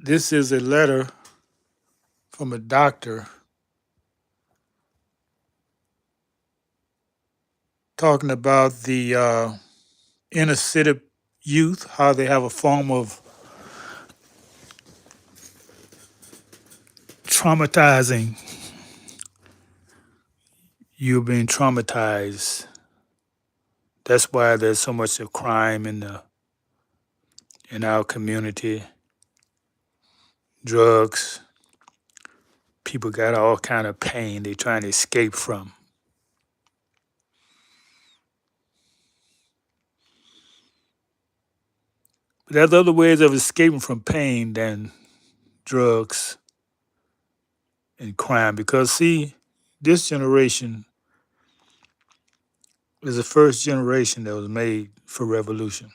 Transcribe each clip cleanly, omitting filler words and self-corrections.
This is a letter from a doctor talking about the inner city youth, how they have a form of traumatizing. You're being traumatized. That's why there's so much of crime in our community. Drugs. People got all kind of pain they're trying to escape from. But there's other ways of escaping from pain than drugs and crime. Because see, this generation is the first generation that was made for revolution.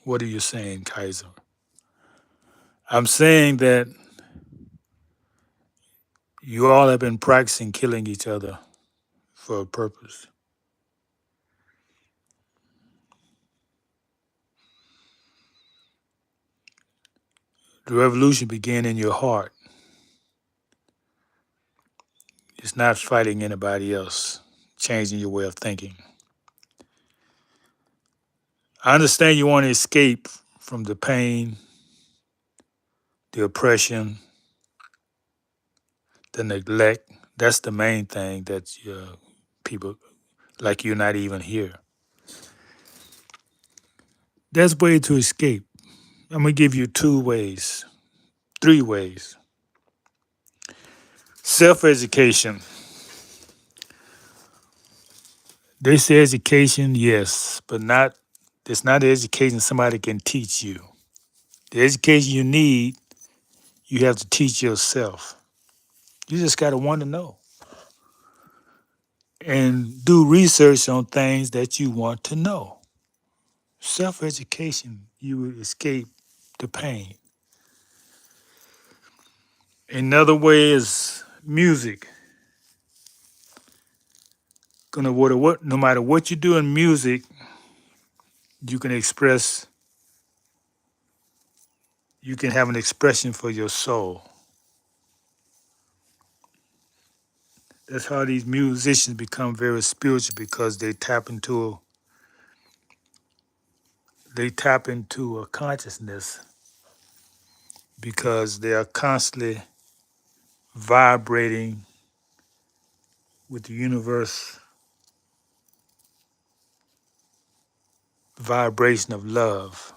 What are you saying, Kaiser? I'm saying that you all have been practicing killing each other for a purpose. The revolution began in your heart. It's not fighting anybody else, changing your way of thinking. I understand you want to escape from the pain, the oppression, the neglect. That's the main thing that people like you're not even here. There's a way to escape. I'm going to give you two ways, three ways. Self education. They say education, yes, but not. It's not the education somebody can teach you. The education you need, you have to teach yourself. You just got to want to know and do research on things that you want to know. Self education, you will escape the pain. Another way is music. No matter what you do in music, you can express. You can have an expression for your soul. That's how these musicians become very spiritual because they tap into a consciousness because they are constantly vibrating with the universe vibration of love.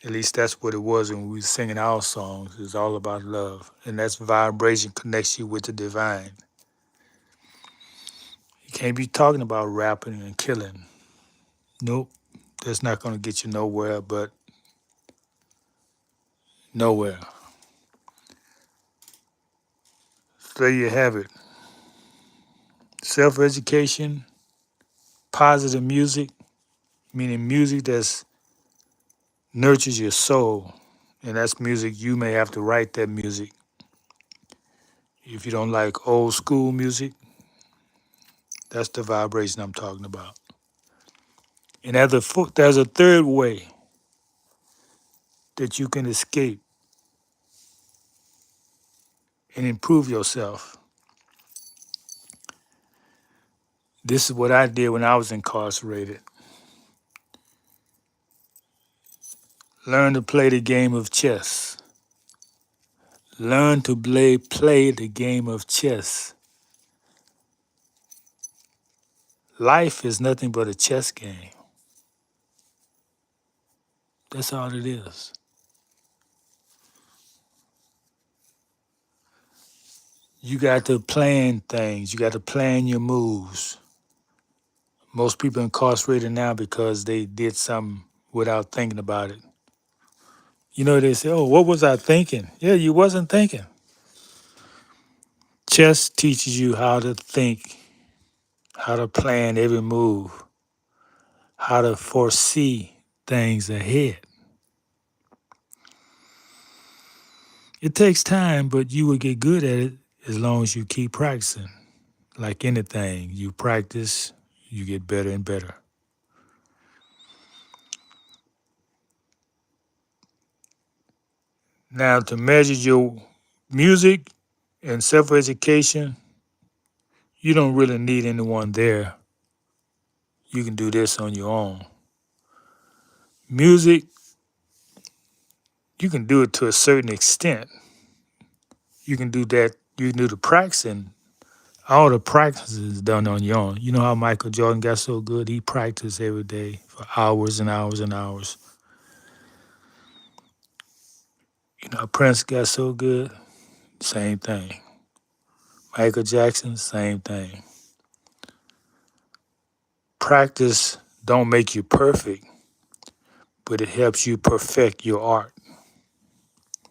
At least that's what it was when we were singing our songs. It's all about love. And that's vibration connects you with the divine. You can't be talking about rapping and killing. Nope. That's not going to get you nowhere but nowhere. So there you have it. Self education, positive music, meaning music that nurtures your soul. And that's music, you may have to write that music. If you don't like old school music, that's the vibration I'm talking about. And there's a third way that you can escape and improve yourself. This is what I did when I was incarcerated. Learn to play the game of chess. Learn to play the game of chess. Life is nothing but a chess game. That's all it is. You got to plan things. You got to plan your moves. Most people incarcerated now because they did something without thinking about it. You know, they say, oh, what was I thinking? Yeah, you wasn't thinking. Chess teaches you how to think, how to plan every move, how to foresee things ahead. It takes time, but you will get good at it as long as you keep practicing. Like anything, you practice, you get better and better. Now, to measure your music and self-education, you don't really need anyone there. You can do this on your own. Music, you can do it to a certain extent. You can do that. You can do the practicing. All the practice is done on your own. You know how Michael Jordan got so good? He practiced every day for hours and hours and hours. You know, Prince got so good? Same thing. Michael Jackson, same thing. Practice don't make you perfect, but it helps you perfect your art.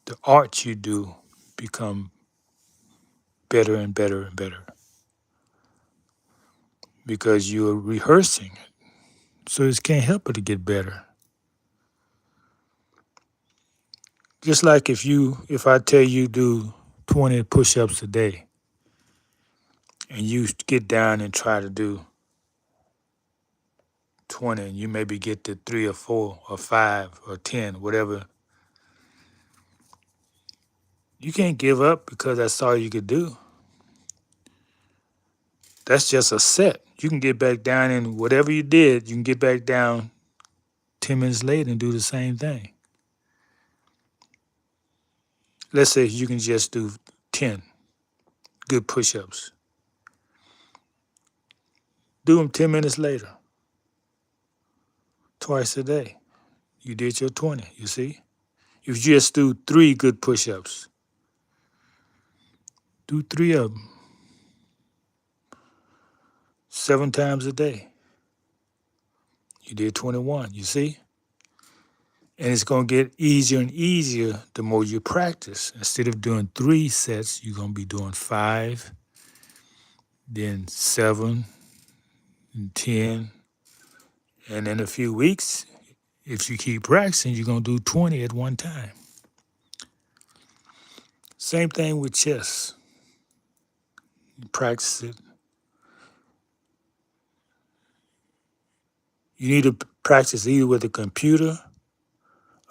The art you do become better and better and better because you're rehearsing it. So it can't help but to get better. Just like if I tell you do 20 push-ups a day and you get down and try to do 20 and you maybe get to 3 or 4 or 5 or 10, whatever, you can't give up because that's all you could do. That's just a set. You can get back down and whatever you did, you can get back down 10 minutes later and do the same thing. Let's say you can just do 10 good push-ups. Do them 10 minutes later, twice a day. You did your 20, you see? If you just do 3 good push-ups, do 3 of them 7 times a day. You did 21, you see? And it's going to get easier and easier the more you practice. Instead of doing 3 sets, you're going to be doing 5, then 7, and 10. And in a few weeks, if you keep practicing, you're going to do 20 at one time. Same thing with chess. You practice it. You need to practice either with a computer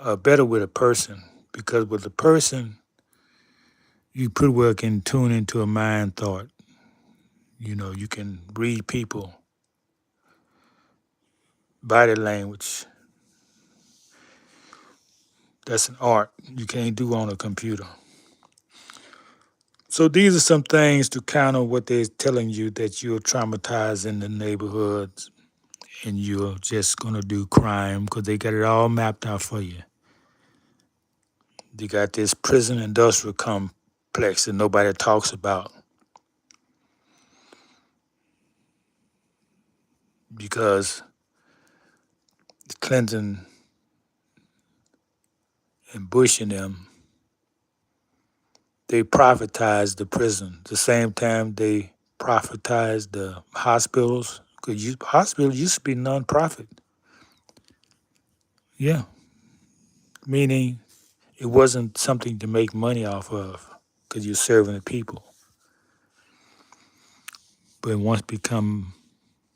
or better with a person. Because with a person, you pretty well can tune into a mind thought. You know, you can read people, body language. That's an art you can't do on a computer. So these are some things to counter what they're telling you that you're traumatized in the neighborhoods and you're just going to do crime because they got it all mapped out for you. They got this prison industrial complex that nobody talks about because Clinton and Bush and them, they privatized the prison. The same time they privatized the hospitals, because hospitals used to be nonprofit. Yeah, meaning it wasn't something to make money off of because you're serving the people. But once it become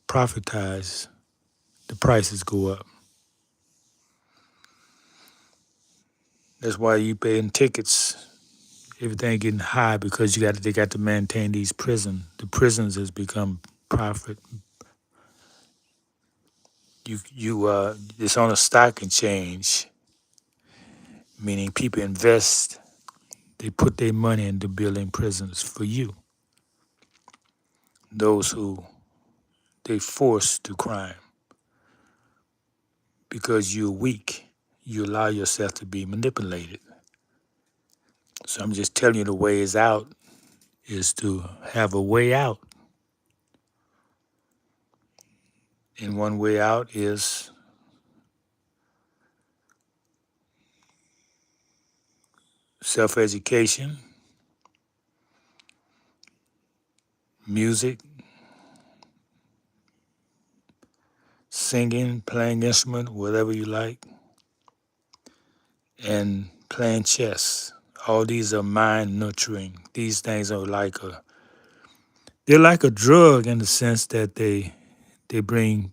privatized, the prices go up. That's why you paying tickets. Everything getting high because they got to maintain these prisons. The prisons has become profit. It's on a stock exchange, meaning people invest. They put their money into building prisons for you. Those who they force to crime because you're weak. You allow yourself to be manipulated. So I'm just telling you the ways out is to have a way out. And one way out is self-education, music, singing, playing instrument, whatever you like, and playing chess. All these are mind nurturing. These things are they're like a drug in the sense that they bring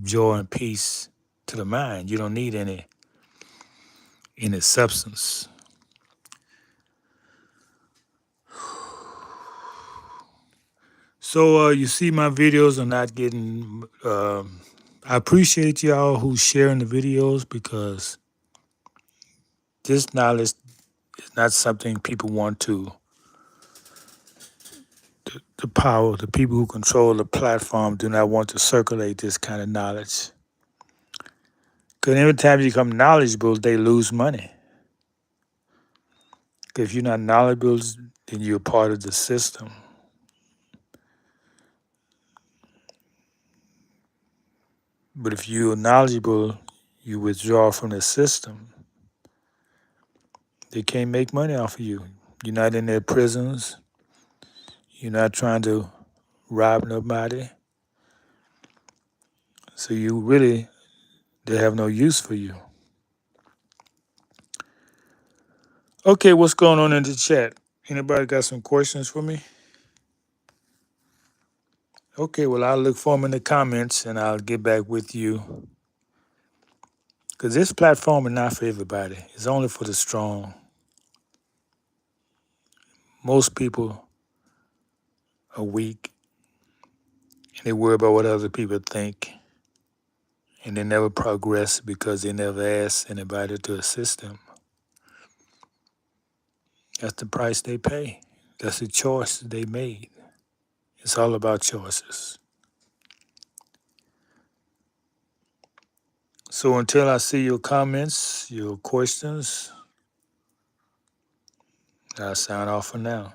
joy and peace to the mind. You don't need any substance. So you see, my videos are not getting. I appreciate y'all who's sharing the videos because this knowledge is not something people want to. The power, the people who control the platform, do not want to circulate this kind of knowledge. Because every time you become knowledgeable, they lose money. If you're not knowledgeable, then you're part of the system. But if you're knowledgeable, you withdraw from the system. They can't make money off of you. You're not in their prisons. You're not trying to rob nobody. So you really, they have no use for you. Okay, what's going on in the chat? Anybody got some questions for me? Okay, well, I'll look for them in the comments and I'll get back with you. Because this platform is not for everybody. It's only for the strong. Most people are weak and they worry about what other people think. And they never progress because they never ask anybody to assist them. That's the price they pay. That's the choice they made. It's all about choices. So until I see your comments, your questions, I'll sign off for now.